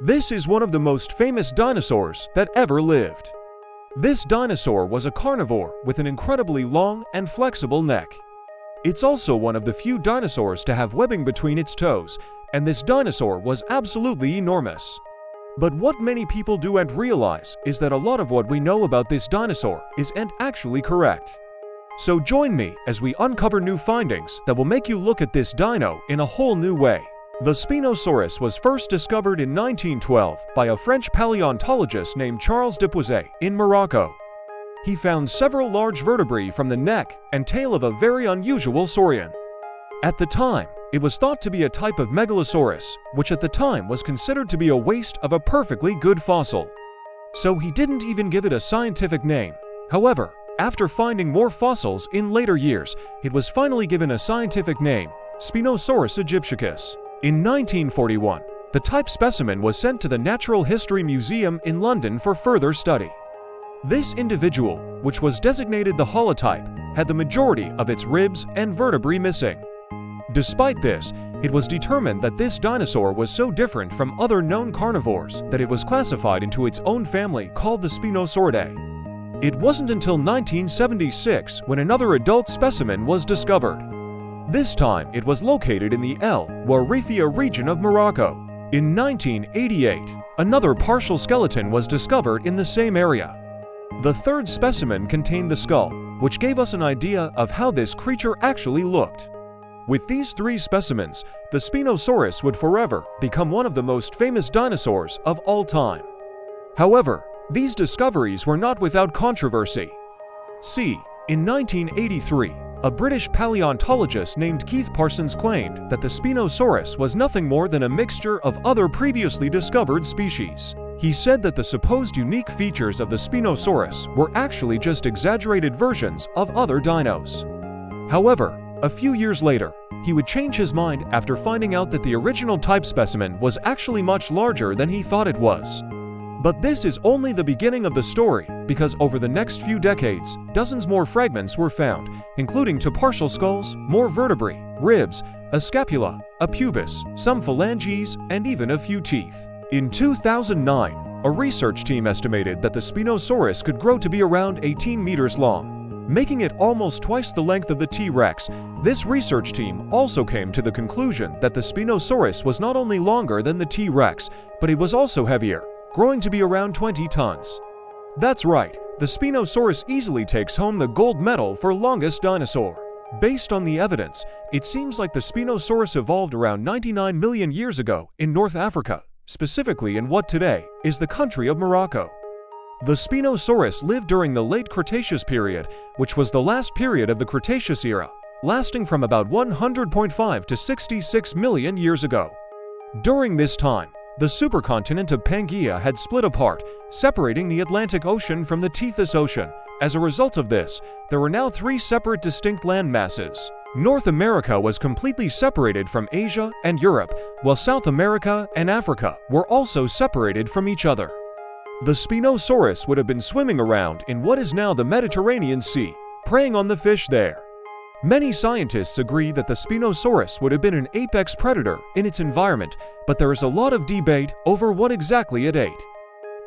This is one of the most famous dinosaurs that ever lived. This dinosaur was a carnivore with an incredibly long and flexible neck. It's also one of the few dinosaurs to have webbing between its toes, and this dinosaur was absolutely enormous. But what many people don't realize is that a lot of what we know about this dinosaur isn't actually correct. So join me as we uncover new findings that will make you look at this dino in a whole new way. The Spinosaurus was first discovered in 1912 by a French paleontologist named Charles Dupuisat in Morocco. He found several large vertebrae from the neck and tail of a very unusual saurian. At the time, it was thought to be a type of megalosaurus, which at the time was considered to be a waste of a perfectly good fossil. So he didn't even give it a scientific name. However, after finding more fossils in later years, it was finally given a scientific name, Spinosaurus aegyptiacus. In 1941, the type specimen was sent to the Natural History Museum in London for further study. This individual, which was designated the holotype, had the majority of its ribs and vertebrae missing. Despite this, it was determined that this dinosaur was so different from other known carnivores that it was classified into its own family called the Spinosauridae. It wasn't until 1976 when another adult specimen was discovered. This time, it was located in the El Warifia region of Morocco. In 1988, another partial skeleton was discovered in the same area. The third specimen contained the skull, which gave us an idea of how this creature actually looked. With these three specimens, the Spinosaurus would forever become one of the most famous dinosaurs of all time. However, these discoveries were not without controversy. See, in 1983, a British paleontologist named Keith Parsons claimed that the Spinosaurus was nothing more than a mixture of other previously discovered species. He said that the supposed unique features of the Spinosaurus were actually just exaggerated versions of other dinos. However, a few years later, he would change his mind after finding out that the original type specimen was actually much larger than he thought it was. But this is only the beginning of the story, because over the next few decades, dozens more fragments were found, including two partial skulls, more vertebrae, ribs, a scapula, a pubis, some phalanges, and even a few teeth. In 2009, a research team estimated that the Spinosaurus could grow to be around 18 meters long, making it almost twice the length of the T-Rex. This research team also came to the conclusion that the Spinosaurus was not only longer than the T-Rex, but it was also heavier, growing to be around 20 tons. That's right, the Spinosaurus easily takes home the gold medal for longest dinosaur. Based on the evidence, it seems like the Spinosaurus evolved around 99 million years ago in North Africa, specifically in what today is the country of Morocco. The Spinosaurus lived during the late Cretaceous period, which was the last period of the Cretaceous era, lasting from about 100.5 to 66 million years ago. During this time, the supercontinent of Pangaea had split apart, separating the Atlantic Ocean from the Tethys Ocean. As a result of this, there were now three separate distinct land masses. North America was completely separated from Asia and Europe, while South America and Africa were also separated from each other. The Spinosaurus would have been swimming around in what is now the Mediterranean Sea, preying on the fish there. Many scientists agree that the Spinosaurus would have been an apex predator in its environment, but there is a lot of debate over what exactly it ate.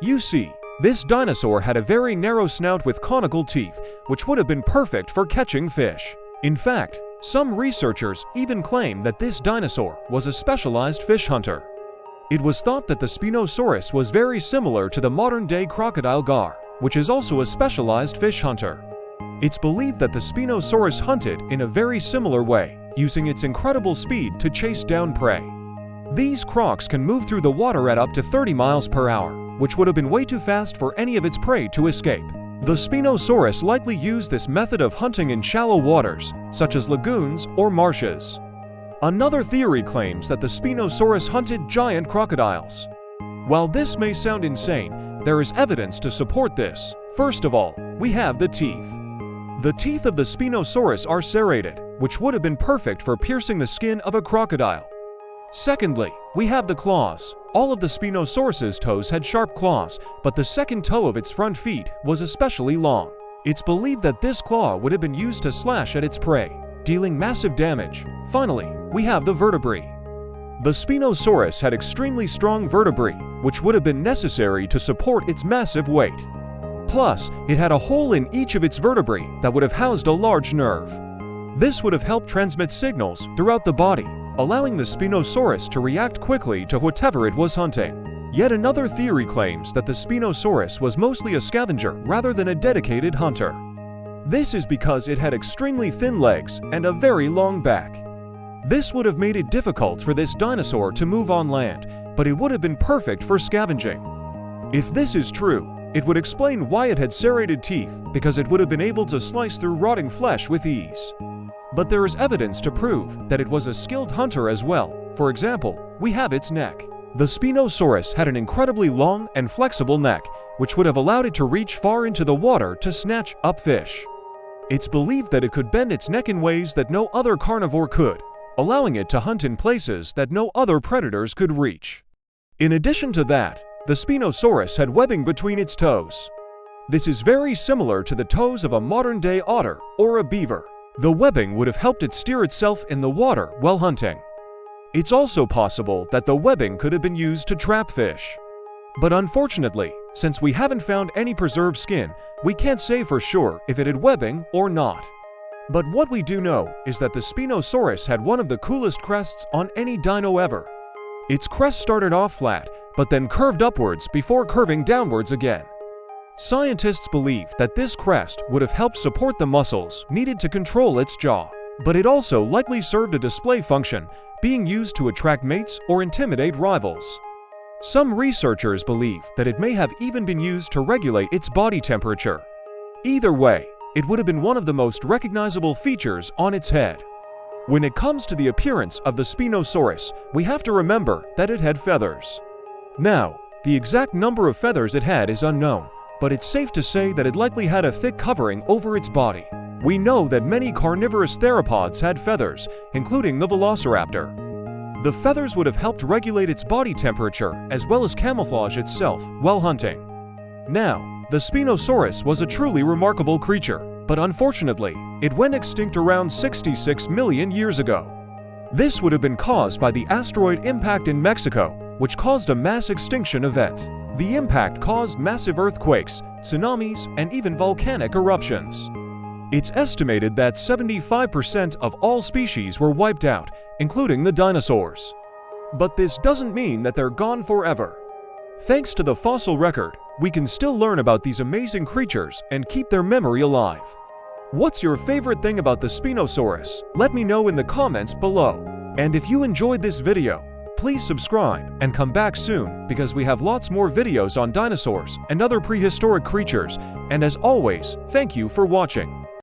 You see, this dinosaur had a very narrow snout with conical teeth, which would have been perfect for catching fish. In fact, some researchers even claim that this dinosaur was a specialized fish hunter. It was thought that the Spinosaurus was very similar to the modern-day crocodile gar, which is also a specialized fish hunter. It's believed that the Spinosaurus hunted in a very similar way, using its incredible speed to chase down prey. These crocs can move through the water at up to 30 miles per hour, which would have been way too fast for any of its prey to escape. The Spinosaurus likely used this method of hunting in shallow waters, such as lagoons or marshes. Another theory claims that the Spinosaurus hunted giant crocodiles. While this may sound insane, there is evidence to support this. First of all, we have the teeth. The teeth of the Spinosaurus are serrated, which would have been perfect for piercing the skin of a crocodile. Secondly, we have the claws. All of the Spinosaurus's toes had sharp claws, but the second toe of its front feet was especially long. It's believed that this claw would have been used to slash at its prey, dealing massive damage. Finally, we have the vertebrae. The Spinosaurus had extremely strong vertebrae, which would have been necessary to support its massive weight. Plus, it had a hole in each of its vertebrae that would have housed a large nerve. This would have helped transmit signals throughout the body, allowing the Spinosaurus to react quickly to whatever it was hunting. Yet another theory claims that the Spinosaurus was mostly a scavenger rather than a dedicated hunter. This is because it had extremely thin legs and a very long back. This would have made it difficult for this dinosaur to move on land, but it would have been perfect for scavenging. If this is true, it would explain why it had serrated teeth, because it would have been able to slice through rotting flesh with ease. But there is evidence to prove that it was a skilled hunter as well. For example, we have its neck. The Spinosaurus had an incredibly long and flexible neck, which would have allowed it to reach far into the water to snatch up fish. It's believed that it could bend its neck in ways that no other carnivore could, allowing it to hunt in places that no other predators could reach. In addition to that, the Spinosaurus had webbing between its toes. This is very similar to the toes of a modern-day otter or a beaver. The webbing would have helped it steer itself in the water while hunting. It's also possible that the webbing could have been used to trap fish. But unfortunately, since we haven't found any preserved skin, we can't say for sure if it had webbing or not. But what we do know is that the Spinosaurus had one of the coolest crests on any dino ever. Its crest started off flat, but then curved upwards before curving downwards again. Scientists believe that this crest would have helped support the muscles needed to control its jaw, but it also likely served a display function, being used to attract mates or intimidate rivals. Some researchers believe that it may have even been used to regulate its body temperature. Either way, it would have been one of the most recognizable features on its head. When it comes to the appearance of the Spinosaurus, we have to remember that it had feathers. Now, the exact number of feathers it had is unknown, but it's safe to say that it likely had a thick covering over its body. We know that many carnivorous theropods had feathers, including the velociraptor. The feathers would have helped regulate its body temperature as well as camouflage itself while hunting. Now, the Spinosaurus was a truly remarkable creature, but unfortunately, it went extinct around 66 million years ago. This would have been caused by the asteroid impact in Mexico, which caused a mass extinction event. The impact caused massive earthquakes, tsunamis, and even volcanic eruptions. It's estimated that 75% of all species were wiped out, including the dinosaurs. But this doesn't mean that they're gone forever. Thanks to the fossil record, we can still learn about these amazing creatures and keep their memory alive. What's your favorite thing about the Spinosaurus? Let me know in the comments below. And if you enjoyed this video, please subscribe and come back soon because we have lots more videos on dinosaurs and other prehistoric creatures. And as always, thank you for watching.